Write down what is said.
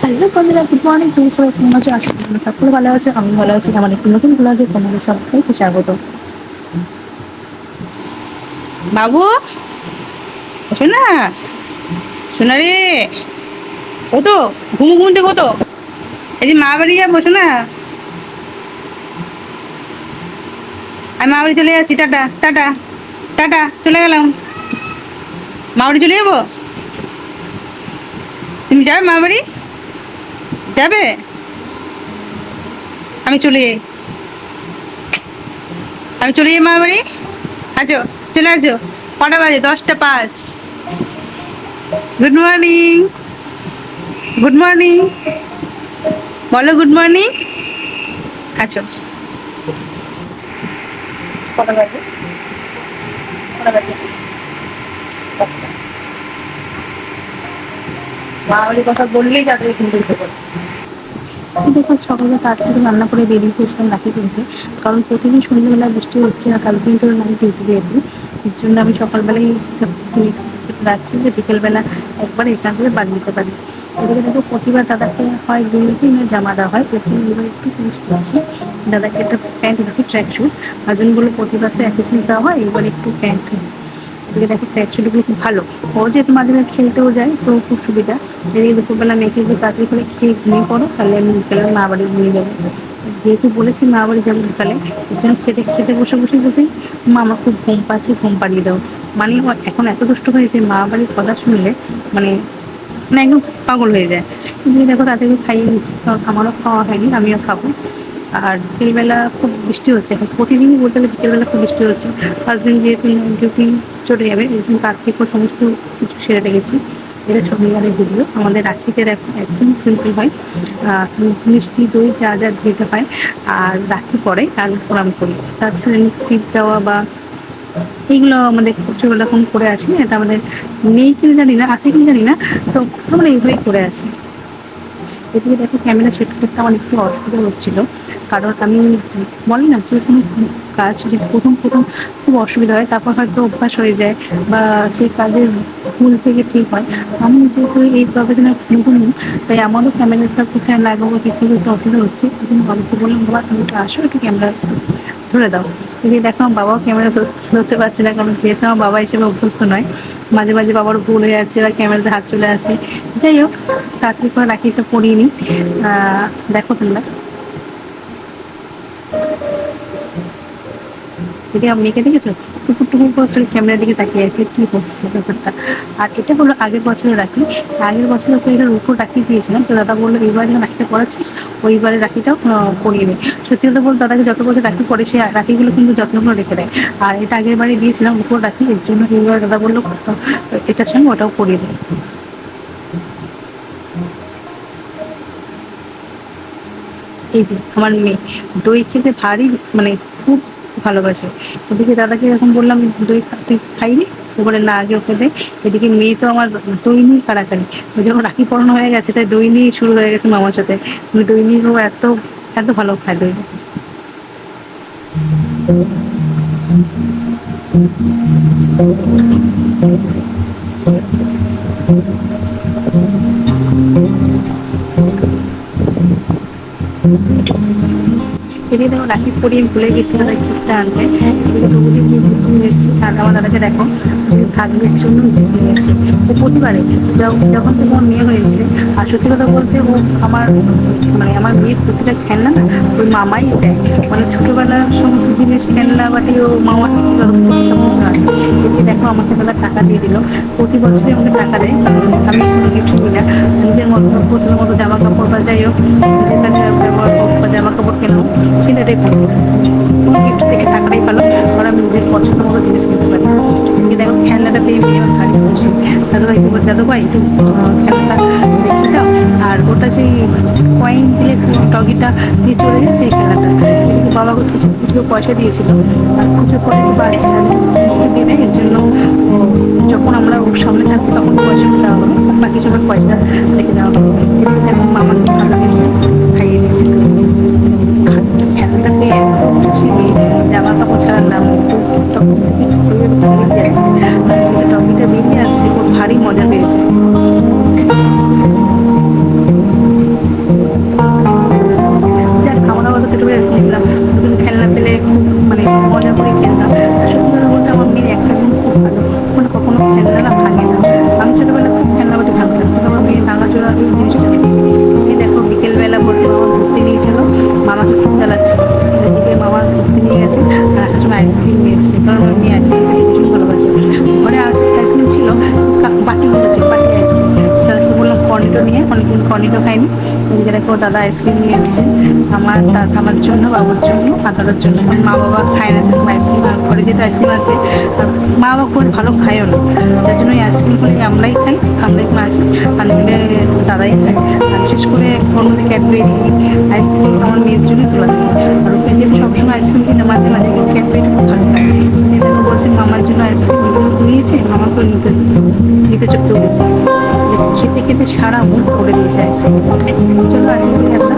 Hello বন্ধুরা, good morning. তুমি সবাই কেমন আছো? আশা করি তোমরা সকলে ভালো আছো। আমি ভালো আছি। আমার একটি নতুন ব্লগে তোমাদের সবাইকে স্বাগত। বাবু, শোনা শোনা রে, ও তো ঘুম থেকে তো এই যে মা বাড়ি যাবো। শোনা, আমি মা বাড়ি চলে যাচ্ছি। টাটা টাটা টাটা, চলে গেলাম। মা বাড়ি চলে যাবো। তুমি যাবে মা বাড়ি? যাবে? আমি চলে যাই, আমি চলে যাই মা বাড়ি। আছো, চলে আছো। কটা বাজে? 10টা 5। গুড মর্নিং, গুড মর্নিং, বলো গুড মর্নিং। আছো, কটা বাজে? কটা বাজে? মা বাড়ির কথা বললেই তাদের কিন্তু উঠে পড়ে। দেখো, সকালে তাড়াতাড়ি রান্না করে বেরিয়ে গিয়েছিলাম রাখি কিনতে। কারণ প্রতিদিন সন্ধ্যেবেলা বৃষ্টি হচ্ছে না, কাল দিন ধরে আমি ডিউটি যেহেতু, এর জন্য আমি সকালবেলায় রাখছি যে বিকেলবেলা একবার এখান থেকে বাড়ি দিতে পারি। এদিকে দেখো, প্রতিবার দাদাকে হয় গেঞ্জি না জামা দেওয়া হয়, প্রতিদিন এবার একটু চেঞ্জ করছি। দাদাকে একটা প্যান্ট দিচ্ছি, ট্র্যাক স্যুট। হাজবেন্ড বলে প্রতিবার তো একই জিনিস দেওয়া হয়, এবার একটু প্যান্ট। এদিকে দেখো, ট্র্যাক স্যুটগুলো খুব ভালো। ও যেহেতু মাঝে মাঝে খেলতেও যায়, তো খুব সুবিধা। এদিকে দুপুরবেলা মেয়েকে যে তাড়াতাড়ি করে খেয়ে ঘুমিয়ে পড়ো, তাহলে আমি বিকেলে মা বাড়ি ঘুমিয়ে যাবো। যেহেতু বলেছি মা বাড়ি যাবো বিকালে, এর জন্য খেতে খেতে বসে বসে বলছি, মা আমার খুব ঘুম পাচ্ছে, ঘুম পাড়িয়ে দাও। মানে ও এখন এত দুষ্ট হয়েছে, মা বাড়ির কথা শুনলে মানে মানে একদম পাগল হয়ে যায়। কিন্তু দেখো, তাদেরকে খাইয়ে দিচ্ছি, কারণ আমারও খাওয়া হয়নি, আমিও খাবো। আর বিকেলবেলা খুব বৃষ্টি হচ্ছে, এখন প্রতিদিনই বলতে গেলে বিকেলবেলা খুব বৃষ্টি হচ্ছে। হাজবেন্ড যেহেতু ডিউটি চলে যাবে, এই জন্য তার থেকে সমস্ত কিছু সেরে রেখেছি। এটা শনিবারের ভিডিও। আমাদের রাখিতে একদম সিম্পল হয়, মিষ্টি দই যা যা দিতে হয়, আর রাখি পরে আর প্রণাম করি। তাছাড়া টিপ দেওয়া বা এইগুলো আমাদের ছোটোবেলা এখন করে আসি। এটা আমাদের নেই কিনা জানি না, আছে কিনা জানি না, তো আমরা এইভাবেই করে আসি। এদিকে দেখো, ক্যামেরা সেট করতে আমার একটু অসুবিধা হচ্ছিলো, কারণ আমি বলি না, যে কোনো কাজ যদি প্রথম প্রথম খুব অসুবিধা হয়, তারপর হয়তো অভ্যাস হয়ে যায় বা সেই কাজের ভুল থেকে ঠিক হয়। আমি যেহেতু এই প্রফেশনে নতুন, তাই আমারও ক্যামেরাটা কোথায় লাগাবো একটু একটু অসুবিধা হচ্ছে। এই জন্য বাবাকে বললাম, বাবা তুমি একটু আসো, একটু ক্যামেরা ধরে দাও। এদিকে দেখো, আমার বাবাও ক্যামেরা ধরতে পারছে না, কারণ যেহেতু আমার বাবা হিসেবে অভ্যস্ত নয়। মাঝে মাঝে বাবার ভুল হয়ে যাচ্ছে বা ক্যামেরাতে হাত চলে আসে। যাই হোক, তাড়াতাড়ি করে রাখিটা পরিয়ে নিই। দেখো তোমরা, যদি আমি মেয়েকে দেখেছো, টুকুর টুকুর করে খালি ক্যামেরার দিকে তাকিয়ে আছে, কী হচ্ছে ব্যাপারটা। আর এটা হলো আগের বছরে রাখি। আগের বছর ওকে এটার উপর রাখি দিয়েছিলাম, তো দাদা বললো এইবার যখন রাখিটা পড়াচ্ছিস, ওইবারে রাখিটাও পরিয়ে নেই। সত্যি কথা বলতে, দাদাকে যত বছর রাখি পরে, সেই রাখিগুলো কিন্তু যত্ন করে রেখে দেয়। আর এটা আগের বারে দিয়েছিলাম উপর রাখি, এর জন্য এইবার দাদা বললো এটার সঙ্গে ওটাও পরিয়ে দেয়। এই যে আমার মেয়ে দই খেতে ভারী মানে খুব ভালোবাসে। ওদিকে দাদাকে যখন বললাম দই তুই খাইনি, ও বলে না, আগে ওকে দে। এদিকে মেয়ে তো আমার দই নিয়ে কাড়াকাড়ি। ওই যখন রাখি পড়ানো হয়ে গেছে, তাই দই নিয়ে শুরু হয়ে গেছে মামার সাথে। দই নিয়ে ও এত এত ভালো খায় দই। এদিকে দেখো, রাখি পরিয়ে ভুলে গেছি দাদা গিফটটা আনতে। এদিকে ডুবুলি গিফট নিয়ে এসেছি, আর আমার দাদাকে দেখো ভাগ্নের জন্য গিফট নিয়ে এসেছি। ও প্রতিবারে যখন থেকে আমার মেয়ে হয়েছে, আর সত্যি কথা বলতে, ও আমার মানে আমার মেয়ের প্রতিটা খেলনা না ওই মামাই দেয়। মানে ছোটোবেলার সমস্ত জিনিস, খেলনা বাটি ও মামার থেকে ব্যবস্থা সব কিছু আছে। এদিকে দেখো, আমাকে দাদা টাকা দিয়ে দিল। প্রতি বছরই আমাকে টাকা দেয়, আমি কোনো গিফট করি না। নিজের মতো পছন্দ মতো জামা কাপড় বা যাই হোক, নিজের কাছে ব্যবহার হোক বা জামা কাপড় কেনা হোক, কিন্তু এটাই ভালো। কোনো গিফট থেকে টাকাটাই ভালো, কারণ আমি নিজের পছন্দ মতো জিনিস কিনতে পারি। কিন্তু দেখো, খেলনাটা পেয়ে মেয়ে আমার ভারী খুশি। দাদু ভাই দাদু ভাই একটু খেলনাটা দেখি দাও। আর ওটা সেই কয়েন দিলে ডগিটা দিয়ে চলে যায়, সেই খেলাটা। কিন্তু বাবাকে কিছু কিছু পয়সা দিয়েছিল, আর কিছু পরে বাচ্চা দেবে, এর জন্য যখন আমরা ওর সামনে থাকবো তখন পয়সাটা দেওয়া হবে, আর বাকি সবার পয়সা রেখে দেওয়া হবে। এদিকে দেখো, মামাকে ভালো লেগেছে, খাইয়ে দিয়েছে। খেলাটা পেয়ে এত খুশি, জামা কাপড় ছাড়ালাম তখন বেরিয়ে যাচ্ছে, আর যেটা টপিটা বেরিয়ে আসছে, ওর ভারী মজা পেয়েছে। এই জিনিসটা দেখি। এই দেখো বিকেলবেলা বলছে মামা ঘুরতে নিয়ে চলো, মামাকে খুব চালাচ্ছে, এদিকে মামা ঘুরতে নিয়ে গেছে আর একটা সময় আইসক্রিম নিয়ে এসেছে, কারণ ওর মেয়ে আইসক্রিম খেতে ভীষণ ভালোবাসে। ঘরে আইসক্রিম ছিল, বাটিগুলো ছিল, বাটি আইসক্রিম। দাদাকে বললাম কর্নেটো নিয়ে, অনেকদিন কর্নেটো খাইনি। এদিকে দেখো দাদা আইসক্রিম নিয়ে এসছে আমার জন্য, বাবুর জন্য আর দাদার জন্য। কারণ মা বাবা খায় না সেরকম আইসক্রিম, আর ঘরে যেটা আইসক্রিম আছে আর মা বাবা খুব ভালো খায়ও না, যার জন্য ওই আইসক্রিমগুলো আমরাই খাই, আমরাই মাছি, আর নইলে দাদাই খায়। আর বিশেষ করে ওর মধ্যে ক্যাডবেরি আইসক্রিম আমার মেয়ের জন্যই তোলা থাকে। আর ওকে যেহেতু সবসময় আইসক্রিম কিনে মাঝে মাঝে, কিন্তু ক্যাডবেরিটা খুব ভালো লাগে। এটা বলছে মামার জন্য আইসক্রিম নিয়েছে, মামাকেও নিতে চোখ তুলেছে, খেতে খেতে সারা মুখ করে দিয়েছে আইসক্রিম। চলো আজকে একটা